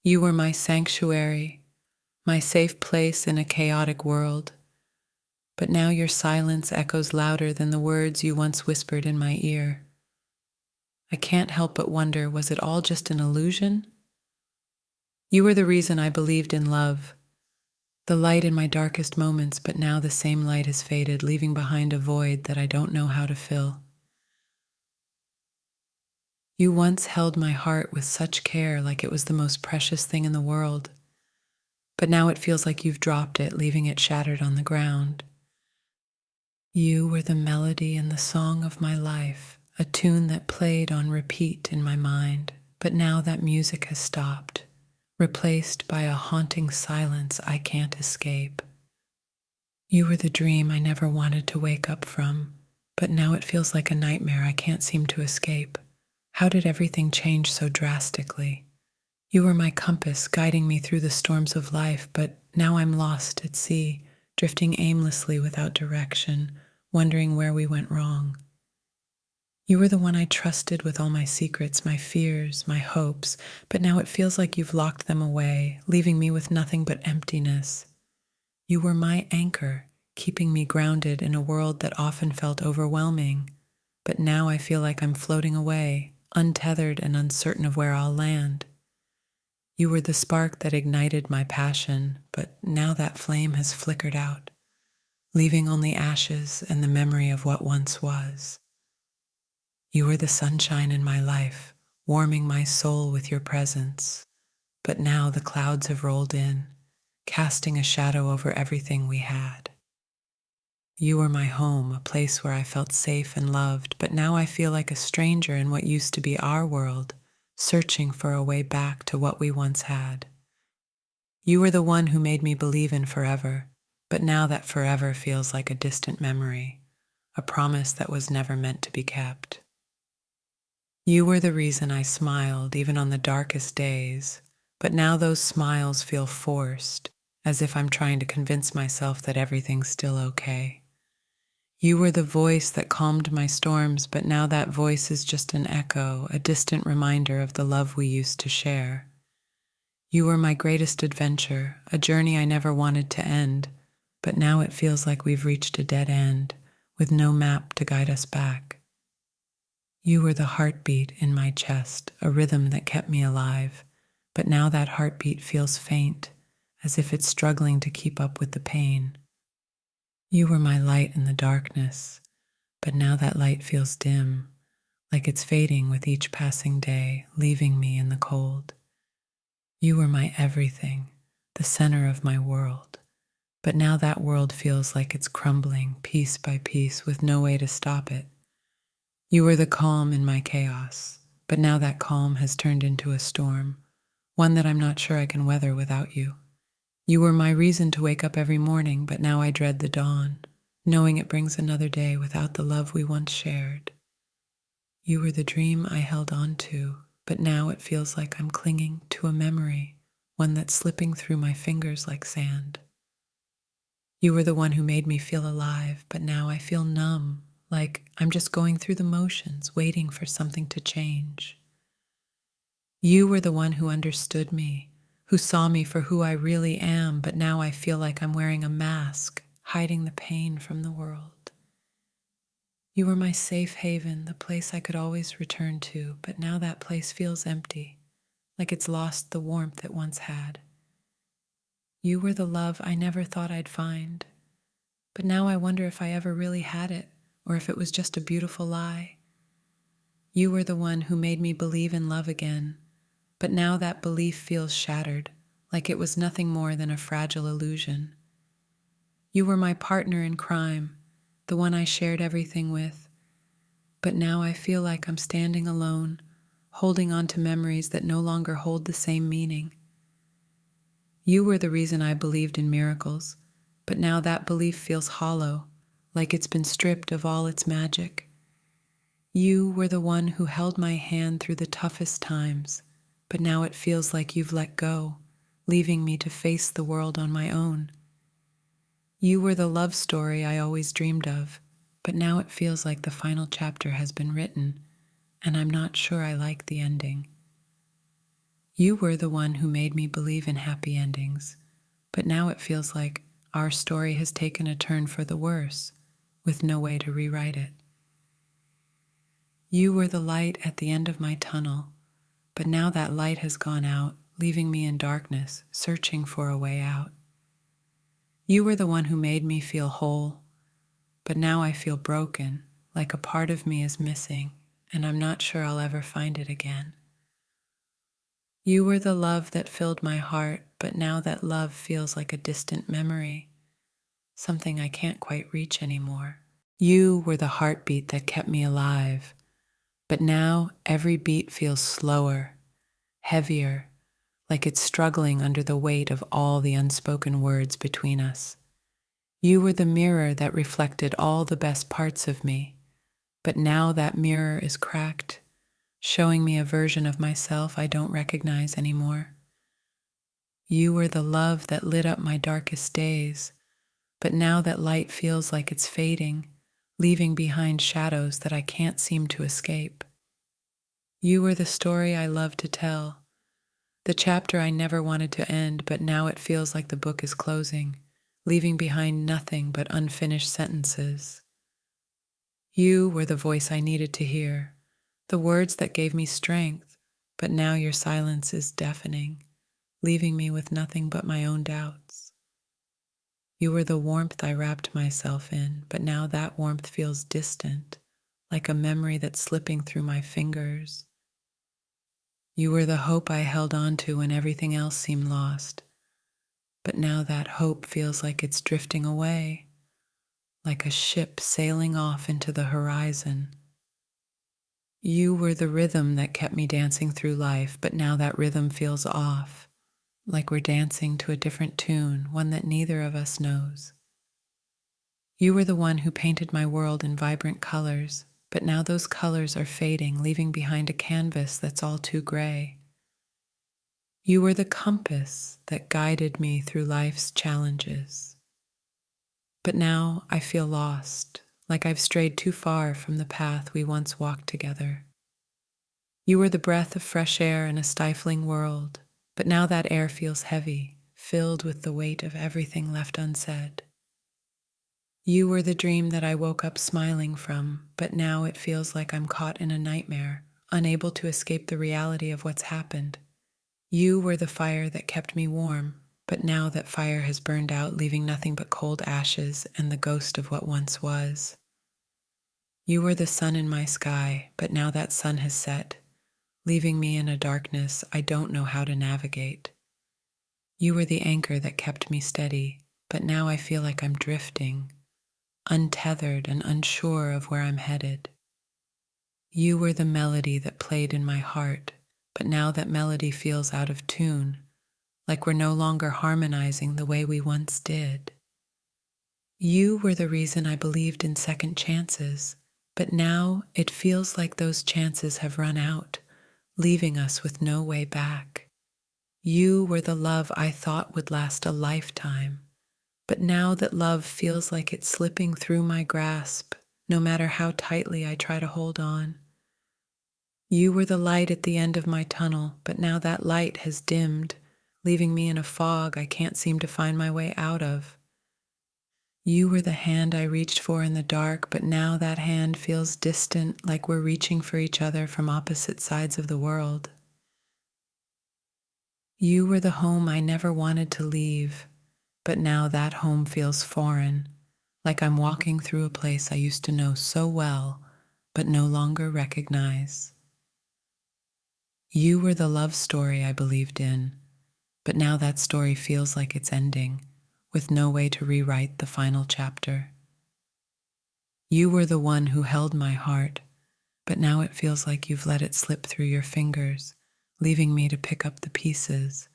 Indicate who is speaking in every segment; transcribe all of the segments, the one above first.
Speaker 1: You were my sanctuary, my safe place in a chaotic world. But now your silence echoes louder than the words you once whispered in my ear. I can't help but wonder, was it all just an illusion? You were the reason I believed in love, the light in my darkest moments, but now the same light has faded, leaving behind a void that I don't know how to fill. You once held my heart with such care, like it was the most precious thing in the world, but now it feels like you've dropped it, leaving it shattered on the ground. You were the melody and the song of my life, a tune that played on repeat in my mind, but now that music has stopped, replaced by a haunting silence I can't escape. You were the dream I never wanted to wake up from, but now it feels like a nightmare I can't seem to escape. How did everything change so drastically? You were my compass, guiding me through the storms of life, but now I'm lost at sea, drifting aimlessly without direction, wondering where we went wrong. You were the one I trusted with all my secrets, my fears, my hopes, but now it feels like you've locked them away, leaving me with nothing but emptiness. You were my anchor, keeping me grounded in a world that often felt overwhelming, but now I feel like I'm floating away, untethered and uncertain of where I'll land. You were the spark that ignited my passion, but now that flame has flickered out, leaving only ashes and the memory of what once was. You were the sunshine in my life, warming my soul with your presence, but now the clouds have rolled in, casting a shadow over everything we had. You were my home, a place where I felt safe and loved, but now I feel like a stranger in what used to be our world, searching for a way back to what we once had. You were the one who made me believe in forever, but now that forever feels like a distant memory, a promise that was never meant to be kept. You were the reason I smiled even on the darkest days, but now those smiles feel forced, as if I'm trying to convince myself that everything's still okay. You were the voice that calmed my storms, but now that voice is just an echo, a distant reminder of the love we used to share. You were my greatest adventure, a journey I never wanted to end, but now it feels like we've reached a dead end, with no map to guide us back. You were the heartbeat in my chest, a rhythm that kept me alive, but now that heartbeat feels faint, as if it's struggling to keep up with the pain. You were my light in the darkness, but now that light feels dim, like it's fading with each passing day, leaving me in the cold. You were my everything, the center of my world, but now that world feels like it's crumbling piece by piece with no way to stop it. You were the calm in my chaos, but now that calm has turned into a storm, one that I'm not sure I can weather without you. You were my reason to wake up every morning, but now I dread the dawn, knowing it brings another day without the love we once shared. You were the dream I held on to, but now it feels like I'm clinging to a memory, one that's slipping through my fingers like sand. You were the one who made me feel alive, but now I feel numb, like I'm just going through the motions, waiting for something to change. You were the one who understood me, who saw me for who I really am, but now I feel like I'm wearing a mask, hiding the pain from the world. You were my safe haven, the place I could always return to, but now that place feels empty, like it's lost the warmth it once had. You were the love I never thought I'd find, but now I wonder if I ever really had it, or if it was just a beautiful lie. You were the one who made me believe in love again, but now that belief feels shattered, like it was nothing more than a fragile illusion. You were my partner in crime, the one I shared everything with, but now I feel like I'm standing alone, holding on to memories that no longer hold the same meaning. You were the reason I believed in miracles, but now that belief feels hollow, like it's been stripped of all its magic. You were the one who held my hand through the toughest times, but now it feels like you've let go, leaving me to face the world on my own. You were the love story I always dreamed of, but now it feels like the final chapter has been written, and I'm not sure I like the ending. You were the one who made me believe in happy endings, but now it feels like our story has taken a turn for the worse, with no way to rewrite it. You were the light at the end of my tunnel, but now that light has gone out, leaving me in darkness, searching for a way out. You were the one who made me feel whole, but now I feel broken, like a part of me is missing, and I'm not sure I'll ever find it again. You were the love that filled my heart, but now that love feels like a distant memory, something I can't quite reach anymore. You were the heartbeat that kept me alive, but now every beat feels slower, heavier, like it's struggling under the weight of all the unspoken words between us. You were the mirror that reflected all the best parts of me, but now that mirror is cracked, showing me a version of myself I don't recognize anymore. You were the love that lit up my darkest days, but now that light feels like it's fading, leaving behind shadows that I can't seem to escape. You were the story I loved to tell, the chapter I never wanted to end, but now it feels like the book is closing, leaving behind nothing but unfinished sentences. You were the voice I needed to hear, the words that gave me strength, but now your silence is deafening, leaving me with nothing but my own doubts. You were the warmth I wrapped myself in, but now that warmth feels distant, like a memory that's slipping through my fingers. You were the hope I held on to when everything else seemed lost, but now that hope feels like it's drifting away, like a ship sailing off into the horizon. You were the rhythm that kept me dancing through life, but now that rhythm feels off, like we're dancing to a different tune, one that neither of us knows. You were the one who painted my world in vibrant colors, but now those colors are fading, leaving behind a canvas that's all too gray. You were the compass that guided me through life's challenges, but now I feel lost, like I've strayed too far from the path we once walked together. You were the breath of fresh air in a stifling world, but now that air feels heavy, filled with the weight of everything left unsaid. You were the dream that I woke up smiling from, but now it feels like I'm caught in a nightmare, unable to escape the reality of what's happened. You were the fire that kept me warm, but now that fire has burned out, leaving nothing but cold ashes and the ghost of what once was. You were the sun in my sky, but now that sun has set, leaving me in a darkness I don't know how to navigate. You were the anchor that kept me steady, but now I feel like I'm drifting, untethered and unsure of where I'm headed. You were the melody that played in my heart, but now that melody feels out of tune, like we're no longer harmonizing the way we once did. You were the reason I believed in second chances, but now it feels like those chances have run out, leaving us with no way back. You were the love I thought would last a lifetime, but now that love feels like it's slipping through my grasp, no matter how tightly I try to hold on. You were the light at the end of my tunnel, but now that light has dimmed, leaving me in a fog I can't seem to find my way out of. You were the hand I reached for in the dark, but now that hand feels distant, like we're reaching for each other from opposite sides of the world. You were the home I never wanted to leave, but now that home feels foreign, like I'm walking through a place I used to know so well, but no longer recognize. You were the love story I believed in, but now that story feels like it's ending, with no way to rewrite the final chapter. You were the one who held my heart, but now it feels like you've let it slip through your fingers, leaving me to pick up the pieces.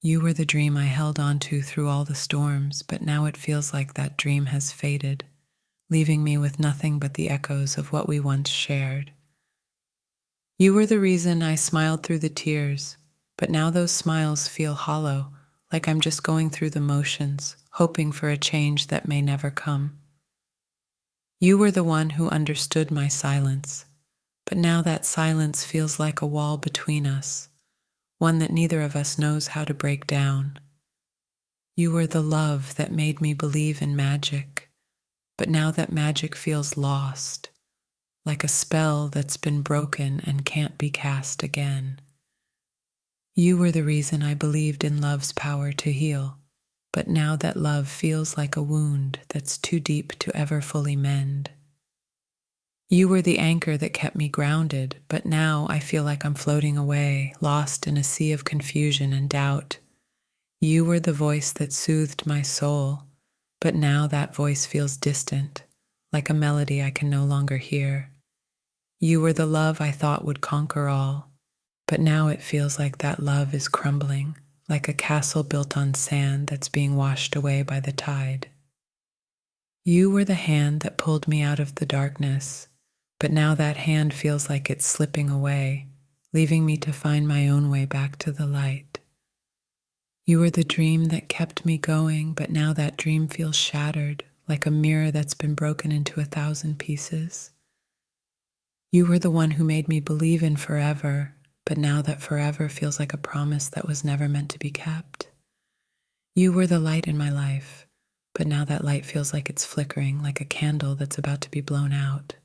Speaker 1: You were the dream I held on to through all the storms, but now it feels like that dream has faded, leaving me with nothing but the echoes of what we once shared. You were the reason I smiled through the tears, but now those smiles feel hollow, like I'm just going through the motions, hoping for a change that may never come. You were the one who understood my silence, but now that silence feels like a wall between us, one that neither of us knows how to break down. You were the love that made me believe in magic, but now that magic feels lost, like a spell that's been broken and can't be cast again. You were the reason I believed in love's power to heal, but now that love feels like a wound that's too deep to ever fully mend. You were the anchor that kept me grounded, but now I feel like I'm floating away, lost in a sea of confusion and doubt. You were the voice that soothed my soul, but now that voice feels distant, like a melody I can no longer hear. You were the love I thought would conquer all, but now it feels like that love is crumbling, like a castle built on sand that's being washed away by the tide. You were the hand that pulled me out of the darkness, but now that hand feels like it's slipping away, leaving me to find my own way back to the light. You were the dream that kept me going, but now that dream feels shattered, like a mirror that's been broken into 1,000 pieces. You were the one who made me believe in forever, but now that forever feels like a promise that was never meant to be kept. You were the light in my life, but now that light feels like it's flickering, like a candle that's about to be blown out.